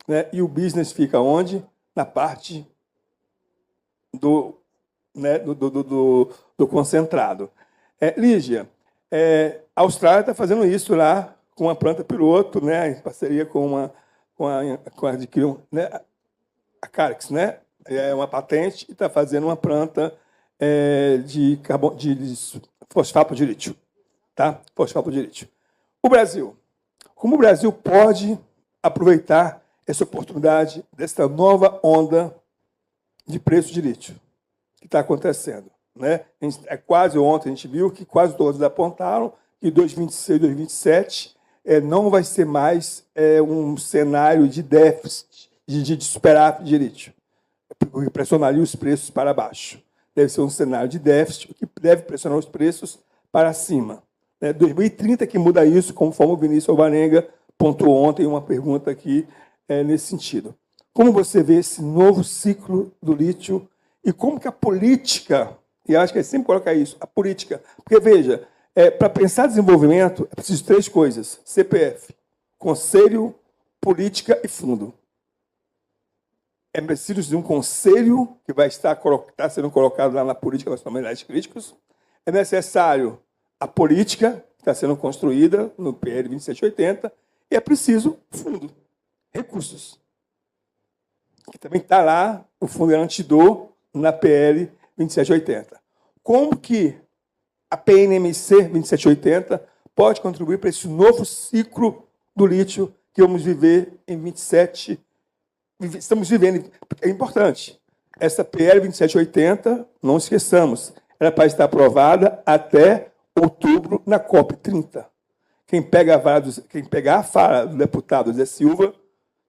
né? E o business fica onde? Na parte do concentrado. Lígia, a Austrália está fazendo isso lá com uma planta piloto, né, em parceria com a Carex, né? É uma patente e está fazendo uma planta de fosfato de lítio. Tá? Fosfato de lítio. O Brasil. Como o Brasil pode aproveitar essa oportunidade dessa nova onda de preço de lítio que está acontecendo? Né? Quase ontem a gente viu que quase todos apontaram que 2026, 2027 não vai ser mais um cenário de déficit, de superávit de lítio, o que pressionaria os preços para baixo. Deve ser um cenário de déficit, o que deve pressionar os preços para cima. 2030 que muda isso, conforme o Vinícius Alvarenga pontuou ontem uma pergunta aqui nesse sentido. Como você vê esse novo ciclo do lítio e como que a política, e acho que é sempre colocar isso, a política, porque, veja, para pensar desenvolvimento é preciso 3 coisas, CPF, Conselho, Política e Fundo. É preciso de um conselho que vai estar sendo colocado lá na política nacional de minerais críticos. É necessário a política que está sendo construída no PL 2780 e é preciso fundo, recursos. Que também está lá, o Fundo Garantidor, na PL 2780. Como que a PNMC 2780 pode contribuir para esse novo ciclo do lítio que vamos viver em 27? Estamos vivendo, é importante. Essa PL 2780, não esqueçamos, era para estar aprovada até outubro na COP 30. Quem pegar a fala do deputado Zé Silva,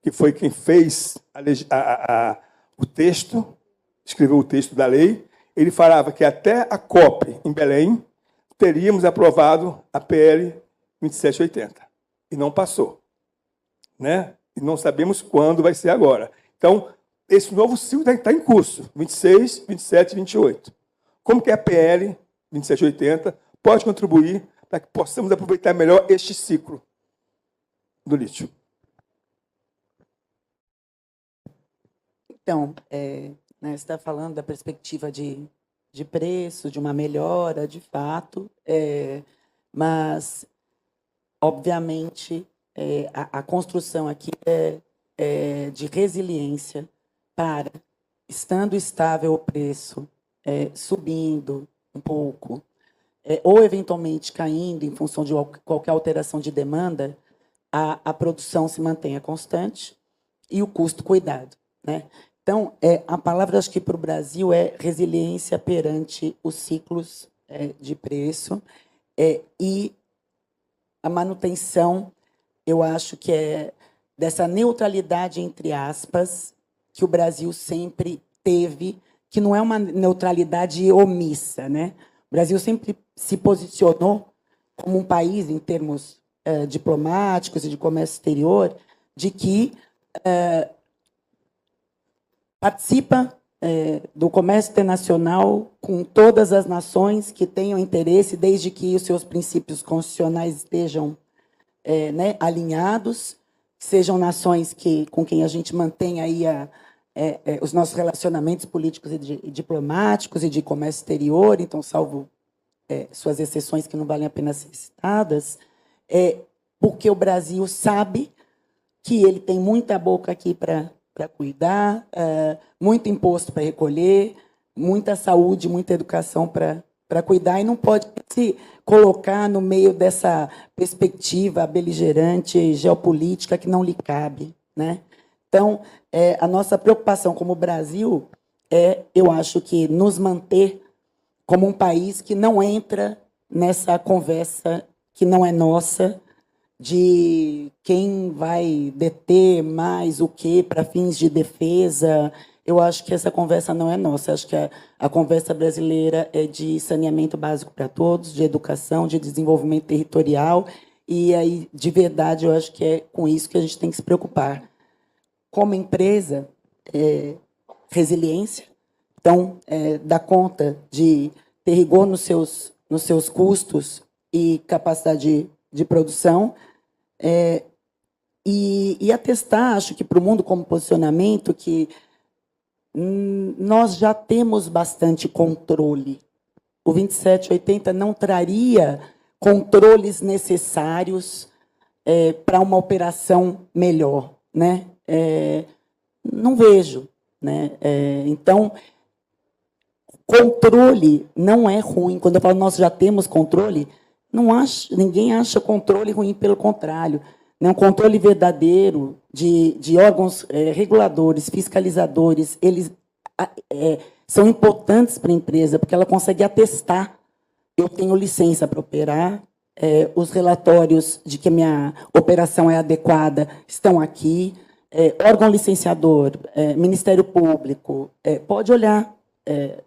que foi quem fez o texto, escreveu o texto da lei, ele falava que até a COP em Belém teríamos aprovado a PL 2780. E não passou. Né? E não sabemos quando vai ser agora. Então, esse novo ciclo está em curso, 26, 27 e 28. Como que a PL 2780 pode contribuir para que possamos aproveitar melhor este ciclo do lítio? Então, né, você está falando da perspectiva de preço, de uma melhora, de fato, mas, obviamente, a construção aqui é de resiliência para, estando estável o preço, subindo um pouco, ou eventualmente caindo em função de qualquer alteração de demanda, a produção se mantenha constante e o custo cuidado. Né? Então, a palavra, acho que para o Brasil é resiliência perante os ciclos de preço e a manutenção, eu acho que é dessa neutralidade, entre aspas, que o Brasil sempre teve, que não é uma neutralidade omissa. Né? O Brasil sempre se posicionou como um país, em termos diplomáticos e de comércio exterior, de que participa do comércio internacional com todas as nações que tenham interesse, desde que os seus princípios constitucionais estejam né, alinhados, sejam nações com quem a gente mantém aí os nossos relacionamentos políticos e diplomáticos e de comércio exterior, então, salvo suas exceções que não valem a pena ser citadas, porque o Brasil sabe que ele tem muita boca aqui para cuidar, muito imposto para recolher, muita saúde, muita educação para cuidar, e não pode se colocar no meio dessa perspectiva beligerante, geopolítica, que não lhe cabe. Né? Então, a nossa preocupação como Brasil eu acho que nos manter como um país que não entra nessa conversa que não é nossa, de quem vai deter mais o quê para fins de defesa. Eu acho que essa conversa não é nossa. Eu acho que a conversa brasileira é de saneamento básico para todos, de educação, de desenvolvimento territorial, e aí, de verdade, eu acho que é com isso que a gente tem que se preocupar. Como empresa, resiliência, então, dá conta de ter rigor nos seus custos e capacidade de produção, e atestar, acho que para o mundo como posicionamento, que nós já temos bastante controle. O 2780 não traria controles necessários para uma operação melhor. Né? Não vejo. Né? Então, controle não é ruim. Quando eu falo nós já temos controle, ninguém acha controle ruim, pelo contrário. Né? Um controle verdadeiro de órgãos reguladores, fiscalizadores, eles são importantes para a empresa, porque ela consegue atestar: eu tenho licença para operar, os relatórios de que a minha operação é adequada estão aqui, órgão licenciador, Ministério Público, pode olhar,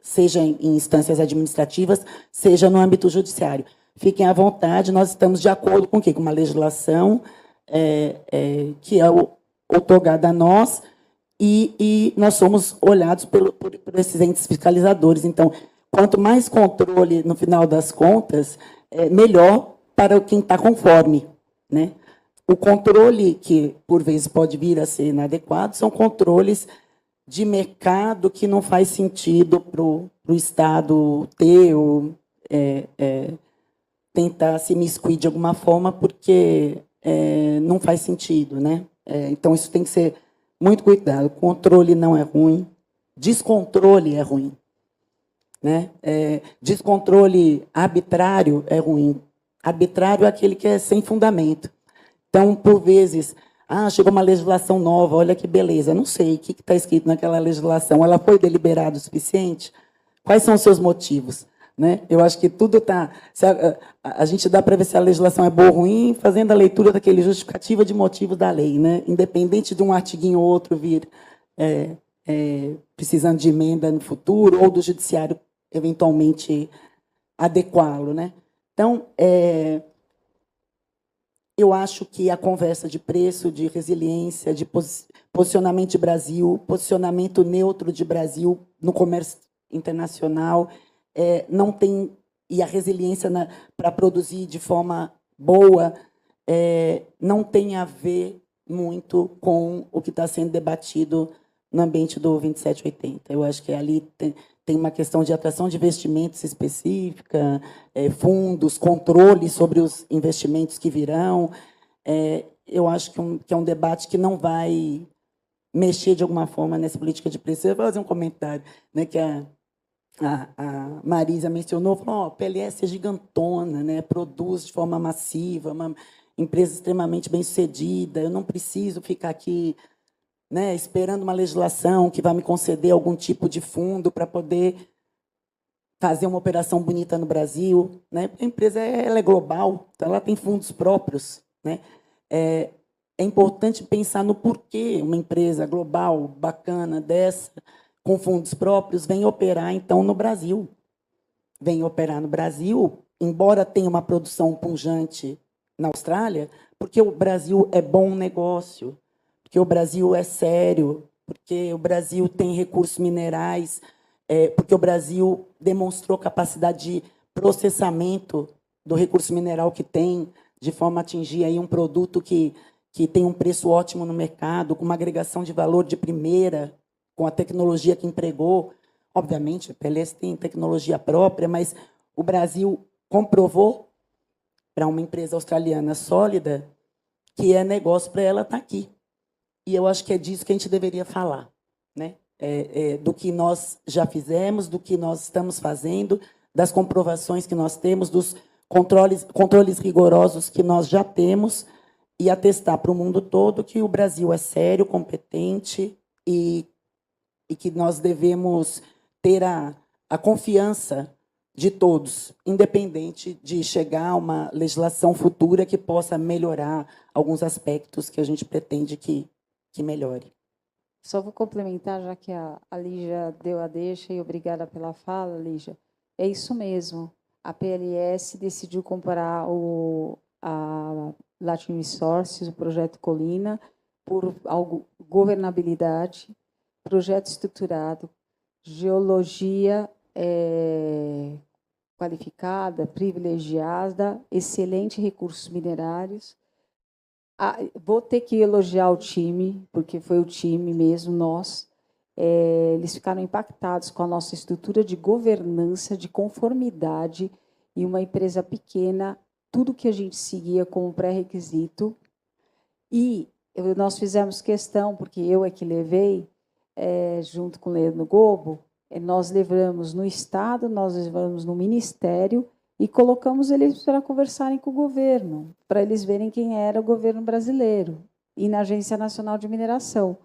seja em instâncias administrativas, seja no âmbito judiciário. Fiquem à vontade, nós estamos de acordo com o quê? Com uma legislação que é outorgada a nós, e nós somos olhados por esses entes fiscalizadores. Então, quanto mais controle, no final das contas, melhor para quem está conforme. Né? O controle que, por vezes, pode vir a ser inadequado são controles de mercado que não faz sentido para o Estado ter ou tentar se imiscuir de alguma forma, porque não faz sentido. Né? Então, isso tem que ser muito cuidado. Controle não é ruim, descontrole é ruim. Né? Descontrole arbitrário é ruim. Arbitrário é aquele que é sem fundamento. Então, por vezes, chegou uma legislação nova, olha que beleza, não sei o que está escrito naquela legislação, ela foi deliberada o suficiente? Quais são os seus motivos? Né? Eu acho que tudo está... A gente dá para ver se a legislação é boa ou ruim fazendo a leitura daquele justificativa de motivos da lei, né? Independente de um artiguinho ou outro vir precisando de emenda no futuro, ou do judiciário eventualmente adequá-lo. Né? Então, eu acho que a conversa de preço, de resiliência, de posicionamento de Brasil, posicionamento neutro de Brasil no comércio internacional, não tem, e a resiliência para produzir de forma boa, não tem a ver muito com o que está sendo debatido no ambiente do 2780. Eu acho que ali tem uma questão de atração de investimentos específica, fundos, controle sobre os investimentos que virão. Eu acho que é um debate que não vai mexer de alguma forma nessa política de preço. Eu vou fazer um comentário, né, que a Marisa mencionou, falou: a PLS é gigantona, né, produz de forma massiva, uma empresa extremamente bem-sucedida, eu não preciso ficar aqui, né, esperando uma legislação que vai me conceder algum tipo de fundo para poder fazer uma operação bonita no Brasil. Né? A empresa ela é global, então ela tem fundos próprios. Né? É importante pensar no porquê uma empresa global, bacana dessa, com fundos próprios, vem operar, então, no Brasil. Vem operar no Brasil, embora tenha uma produção pujante na Austrália, porque o Brasil é bom negócio, porque o Brasil é sério, porque o Brasil tem recursos minerais, porque o Brasil demonstrou capacidade de processamento do recurso mineral que tem, de forma a atingir aí um produto que tem um preço ótimo no mercado, com uma agregação de valor de primeira, com a tecnologia que empregou. Obviamente, a PLS tem tecnologia própria, mas o Brasil comprovou para uma empresa australiana sólida que é negócio para ela estar aqui. E eu acho que é disso que a gente deveria falar, né? Do que nós já fizemos, do que nós estamos fazendo, das comprovações que nós temos, dos controles rigorosos que nós já temos, e atestar para o mundo todo que o Brasil é sério, competente e que nós devemos ter a confiança de todos, independente de chegar a uma legislação futura que possa melhorar alguns aspectos que a gente pretende que melhore. Só vou complementar, já que a Lígia deu a deixa, e obrigada pela fala, Lígia. É isso mesmo. A PLS decidiu comprar a Latin Resources, o projeto Colina, por governabilidade, projeto estruturado, geologia qualificada, privilegiada, excelentes recursos minerários. Vou ter que elogiar o time, porque foi o time mesmo, nós. Eles ficaram impactados com a nossa estrutura de governança, de conformidade, e uma empresa pequena, tudo que a gente seguia como pré-requisito. E nós fizemos questão, porque eu é que levei, junto com o Leandro Gobo, nós levamos no Estado, nós levamos no Ministério e colocamos eles para conversarem com o governo, para eles verem quem era o governo brasileiro, e na Agência Nacional de Mineração.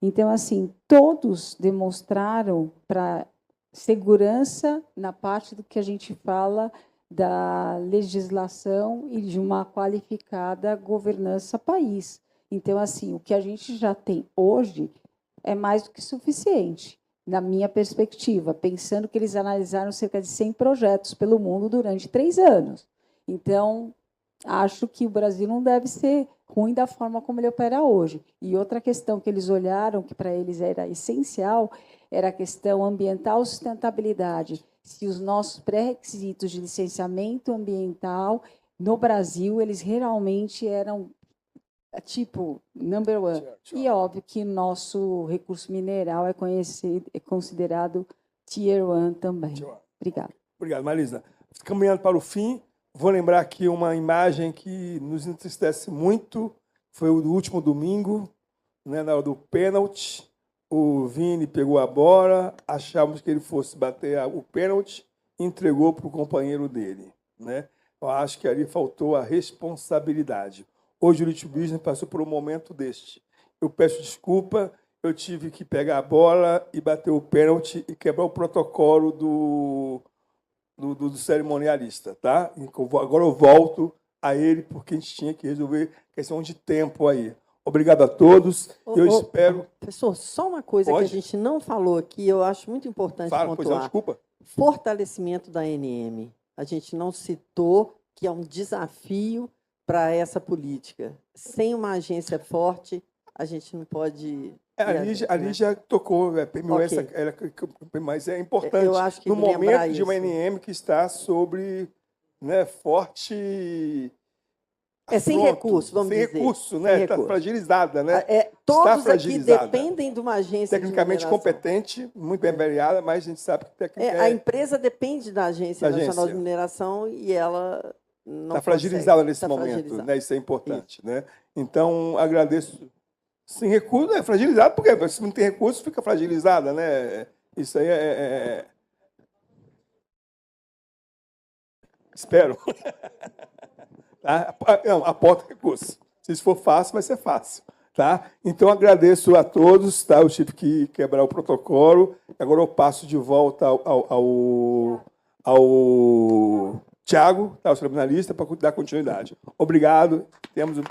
Então, assim, todos demonstraram para segurança na parte do que a gente fala da legislação e de uma qualificada governança país. Então, assim, o que a gente já tem hoje é mais do que suficiente, na minha perspectiva, pensando que eles analisaram cerca de 100 projetos pelo mundo durante 3 anos. Então, acho que o Brasil não deve ser ruim da forma como ele opera hoje. E outra questão que eles olharam, que para eles era essencial, era a questão ambiental, sustentabilidade. Se os nossos pré-requisitos de licenciamento ambiental no Brasil, eles realmente eram tipo number one. E é óbvio que nosso recurso mineral é considerado tier one também. Obrigada. Obrigado, Marisa. Caminhando para o fim, vou lembrar aqui uma imagem que nos entristece muito. Foi o do último domingo, né, na hora do pênalti. O Vini pegou a bola, achávamos que ele fosse bater o pênalti, entregou para o companheiro dele, né? Eu acho que ali faltou a responsabilidade. Hoje o Elite Business passou por um momento deste. Eu peço desculpa, eu tive que pegar a bola e bater o pênalti e quebrar o protocolo do cerimonialista, tá? Agora eu volto a ele, porque a gente tinha que resolver questão de tempo aí. Obrigado a todos. Eu espero... Professor, só uma coisa que a gente não falou aqui, eu acho muito importante pontuar. Pois não, desculpa. Fortalecimento da ANM. A gente não citou que é um desafio para essa política. Sem uma agência forte, a gente não pode... A Lígia tocou, mas é importante. Eu acho que no momento de uma ANM que está sobre, né, forte... sem recurso, vamos dizer. Sem recurso, né? Está fragilizada, né? Todos aqui dependem de uma agência tecnicamente competente, muito bem avaliada, mas a gente sabe que a empresa depende da Agência Nacional de Mineração e ela não está fragilizada nesse momento, né? Isso é importante, né? Então, agradeço. Sem recurso, é fragilizado, porque se não tem recurso, fica fragilizada, né? Isso aí Espero. Tá? Não, aporta recurso. Se isso for fácil, vai ser fácil. Tá? Então, agradeço a todos. Tá? Eu tive que quebrar o protocolo. Agora eu passo de volta ao Tiago, tá? O cerimonialista, para dar continuidade. Obrigado. Temos um...